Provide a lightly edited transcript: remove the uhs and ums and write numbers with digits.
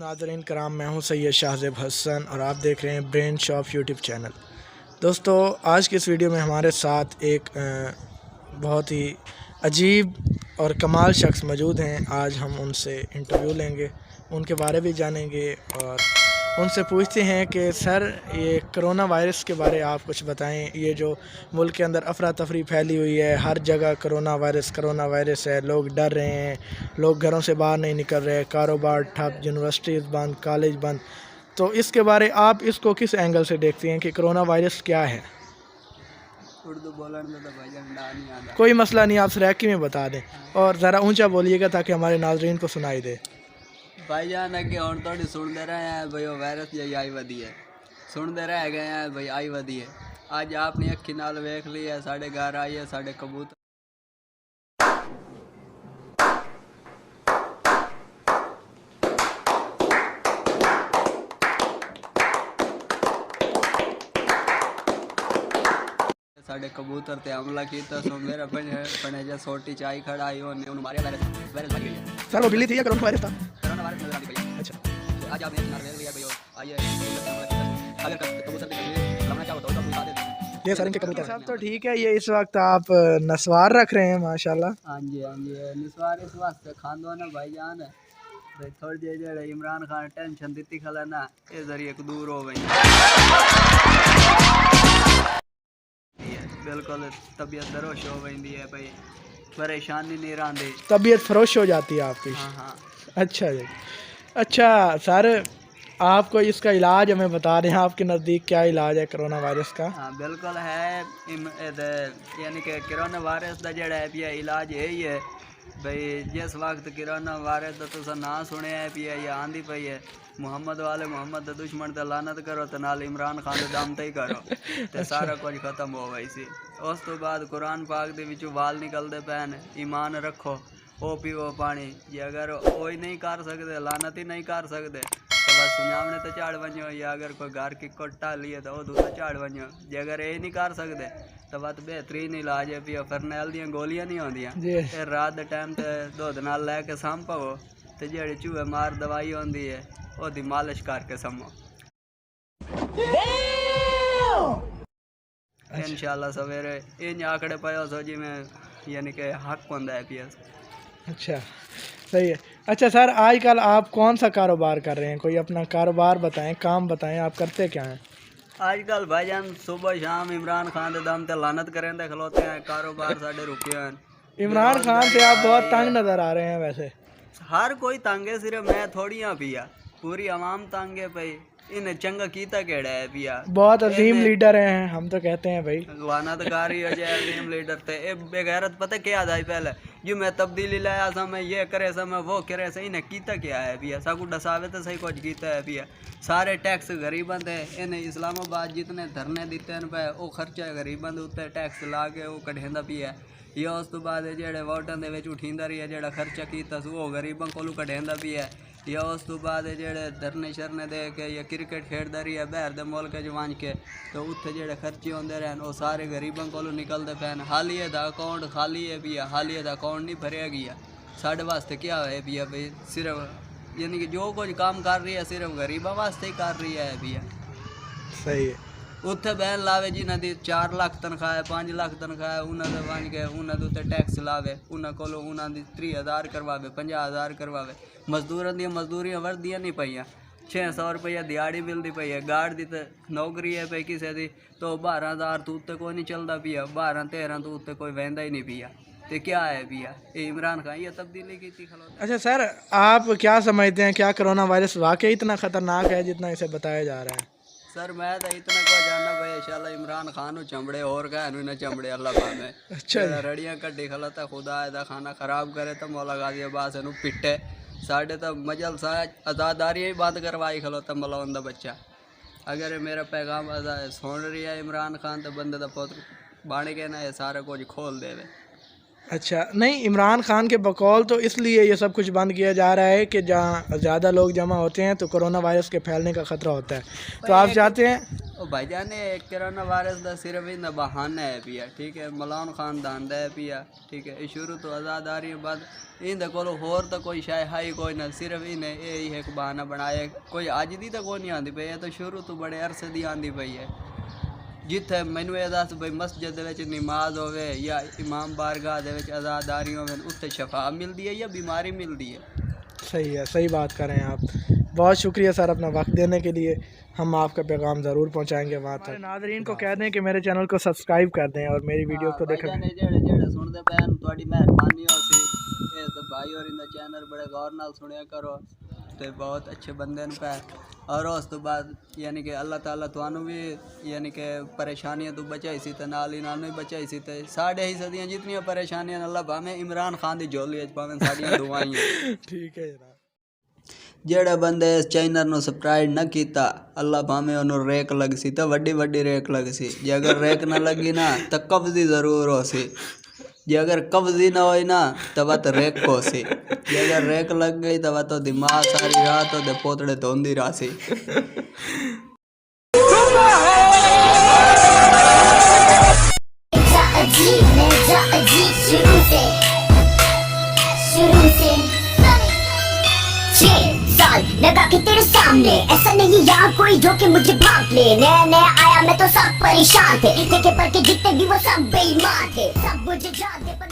नाज़रीन कराम, मैं हूं सैयद शाहज़ेब हसन और आप देख रहे हैं ब्रेन शॉप यूट्यूब चैनल। दोस्तों, आज की इस वीडियो में हमारे साथ एक बहुत ही अजीब और कमाल शख्स मौजूद हैं। आज हम उनसे इंटरव्यू लेंगे, उनके बारे भी जानेंगे और उनसे पूछते हैं कि सर, ये कोरोना वायरस के बारे आप कुछ बताएं। ये जो मुल्क के अंदर अफरा तफरी फैली हुई है, हर जगह कोरोना वायरस है, लोग डर रहे हैं, लोग घरों से बाहर नहीं निकल रहे, कारोबार ठप, यूनिवर्सिटीज़ बंद, कॉलेज बंद। तो इसके बारे आप इसको किस एंगल से देखते हैं कि कोरोना वायरस क्या है? उर्दू बोलने में तो भाईजान डा नहीं आता। कोई मसला नहीं, आप सराकी में बता दें और ज़रा ऊंचा बोलिएगा ताकि हमारे नाज़रीन को सुनाई दे। भाईजान अगे हुण थोड़ी सुनते रहे हैं भाई वो वायरस जी आई वधी है, सुनते रह गए हैं भाई आई वधी है। अज आपने अखी नाल वेख ली है, साढ़े घर आई है, साढ़े कबूतर साढ़े कबूतर ते हमला किया। सो मेरा बने जा सोटी चाई खड़ा आई होने उन मारे वायरस भाई है। सर, वो बिल्ली थी या कोरोना वायरस था? कोरोना वायरस नजर आ गई भैया। अच्छा, तो आज आपने नार वेख लिया भाई आई है। अगर कबूतर पे हमला चाहो तो बता दे। ये सर इनके कबूतर सब तो ठीक है। ये इस वक्त आप नस्वार रख रहे हैं, माशाल्लाह। हाँ जी निस्वार इस वास्ते खांदो ना भाईजान भाई थोड़ी देर जेड़े इमरान खान टेंशन दी खला ना ये जरिए दूर हो गई बिल्कुल तबीयत दरोश हो गई है भाई, परेशानी नहीं रही, तबीयत फरोश हो जाती है आपकी। हाँ। अच्छा जी। अच्छा सर, आपको इसका इलाज हमें बता दें, आपके नज़दीक क्या इलाज है कोरोना वायरस का? हाँ बिल्कुल है। यानी कि कोरोना वायरस का जड़ा है पिया इलाज यही है भाई। जिस वक्त कोरोना वायरस का तुसा ना सुने है पिया या आंदी पई है, मुहम्मद वाले मुहम्मद के दुश्मन ते लानत करो तो नाल इमरान खान के दम ते ही करो तो सारा कुछ खत्म हो गई सी। उस तो बाद कुरान पाक दे विचों वाल निकलते पैन, ईमान रखो, ओ पीवो पानी। जे अगर वो ही नहीं कर सकते, लानत ही नहीं कर सकते तो बस सुनावने तो चाड़ वनो, या अगर कोई घर की कोटा लिए तो वो दूसरा चाड़ वनो। जे अगर ये नहीं कर सकते तो बस बेहतरीन इलाज है पिया, फरनैल दी गोलियां नहीं आउंदियां, रात के टाइम ते दुध नाल लैके सम पवो तो जेड़ी चूहे मार दवाई होंदी है ओदी मालिश करके समो। इंशाल्लाह सवेरे इन आंकड़े पायो सो जिमें यानी कि हक होंदा है पिया। अच्छा, सही है। अच्छा सर, आजकल आप कौन सा कारोबार कर रहे हैं? कोई अपना कारोबार बताएं, काम बताएं, आप करते क्या हैं? आजकल भाईजान सुबह शाम इमरान खान के दम ते लानत करें दे खलोते हैं, कारोबार साढ़े रुके हैं। इमरान खान से आप बहुत तंग नज़र आ रहे हैं वैसे। हर कोई तंग है, सिर्फ मैं थोड़ी हाँ पिया, पूरी आवाम तंग है भाई। इन चंगा कीता केड़ा है पिया, बहुत अजीम लीडर हैं, हम तो कहते हैं भाई। लानतकारी हो जाए अजीम लीडर थे। ए बेगैरत पता क्या आई पहले जो मैं तब्दीली लाया सा, मैं ये करे सा, मैं वो करे सा, इन्हें कीता क्या है पिया? सबको डसावे तो सही कुछ कीता है पिया। सारे टैक्स गरीबन थे, इन्हें इस्लामाबाद जितने धरने दिते हैं पे वो खर्चा गरीबन उत्ते टैक्स ला के वो कढ़ेंदा पिया। या उस तो बाद जेड़े वोटां दे विच उठींदा रही है, जेड़ा खर्चा कीता वो गरीबों कोलों कढ़ेंदा पिया। या उस तो बाद जेड़े धरने शरने दे के या क्रिकेट खेडदा रही है बाहर दे मुल्क च वंज के तो उत्थे जेड़े खर्चे होंदे रहन वो सारे गरीबों कोलों निकलदे पैन। हालिए दा अकाउंट खाली है पिया, हालिए दा अकाउंट नहीं भरिया गया। साढ़े वास्ते क्या है पिया भाई? सिर्फ यानी कि जो कुछ काम कर रही है सिर्फ गरीबों वास्ते ही कर रही है पिया। सही है। उत्थे बैन लावे जिन्हां दी 4 लाख तनख्वाह है, 5 लाख तनख्वाह है, उन्हां दे बन के उन्हां दे उत्ते टैक्स लावे, उन्हां कोलों उन्हां दी 30,000 करवावे, 50,000 करवावे। मजदूरां दी मजदूरियां वर्दियां नहीं पईयां, 600 रुपया दिहाड़ी मिलती पई है। गार्ड दी तो नौकरी है पई किसी दी तो 12,000 तो उत्ते कोई नहीं चलता पिया, 12-13 तो उत्ते कोई वहदा ही नहीं पिया। तो क्या है पिया? ये इमरान खान ये तब्दीली की थी खलो। अच्छा सर, आप क्या समझते हैं, क्या कोरोना वायरस वाकई इतना ख़तरनाक है जितना इसे बताया जा रहा है? सर मैं तो इतना को जानना भाई, इंशाल्लाह इमरान खान चमड़े और क्या न चमड़े अल्लाह पामे। अच्छा, रड़ियाँ कड्डी खलता खुदा एदा खाना खराब करे तो मौला गाजी अब्बास इनू पिटे। साढ़े तो मजल सा आज़ादारी ही बंद करवाई खलोता मलाउन दा बच्चा। अगर मेरा पैगाम सुन रही है इमरान खान तो बंदे का पुत्र बन के ना ये सारा कुछ खोल देवे। अच्छा, नहीं, इमरान खान के बकौल तो इसलिए ये सब कुछ बंद किया जा रहा है कि जहाँ ज़्यादा लोग जमा होते हैं तो कोरोना वायरस के फैलने का ख़तरा होता है। तो आप चाहते हैं ओ भाईजान कोरोना वायरस दा सिर्फ इन बहाना है पिया, ठीक है। मलान खानदान दा है पिया, ठीक है। शुरू तो आज़ादारी बाद इन कोलो होर तो कोई शाय हाई कोई ना, सिर्फ इन्हें यही एक बहाना बनाया। कोई अज दी तो कोई नहीं आती पई, तो शुरू तो बड़े अरसे दी आती पई है। जिथे मैनू ये दस बई मस्जिद नमाज होवे या इमाम बारगाह दे विच आज़ादारी होवे, उत्थे शफा मिलती है या बीमारी मिलती है। सही है, सही बात कर रहे हैं आप। बहुत शुक्रिया सर अपना वक्त देने के लिए। हम आपका पैगाम ज़रूर पहुंचाएंगे वहाँ तक। नाज़रीन को कह दें कि मेरे चैनल को सब्सक्राइब कर दें और मेरी वीडियो को देखें। जेड़े सुनते पे थोड़ी मेहरबानी होसी, ये तो भाई और इन चैनल बड़े गौर नाल सुनिया करो, तो बहुत अच्छे बंदे पे। और उस तो बाद यानी कि अल्लाह ताला तुहानू भी यानी कि परेशानियां तो बचाई सी, तो नाल ही नानू भी बचाई सी। तो साढ़े ही सदियां जितनियां परेशानियां अल्लाह भावें इमरान खान दी झोली भावें साड़ियां दुआइयां। ठीक है जनाब। जेड़े बंदे इस चैनल ਨੂੰ सब्सक्राइब न कीता, अल्लाह भावें उन्होंने रेक लग सी, तो वड्डी वड्डी रेक लग सी। जे अगर रेक न लगी ना तो कब्जी ज़रूर हो सी। जे अगर कब्जी ना होई ना तो वह तो रेक को सी। जे अगर रेक लग गई तो वह तो दिमाग सारी रात दे पोतड़े धोंदी रासी। लगा के तेरे सामने ऐसा नहीं यहाँ कोई जो कि मुझे भाग ले। नया नया आया मैं तो सब परेशान थे, देखे पर के जितने भी वो सब बेईमान थे, सब मुझे जानते पर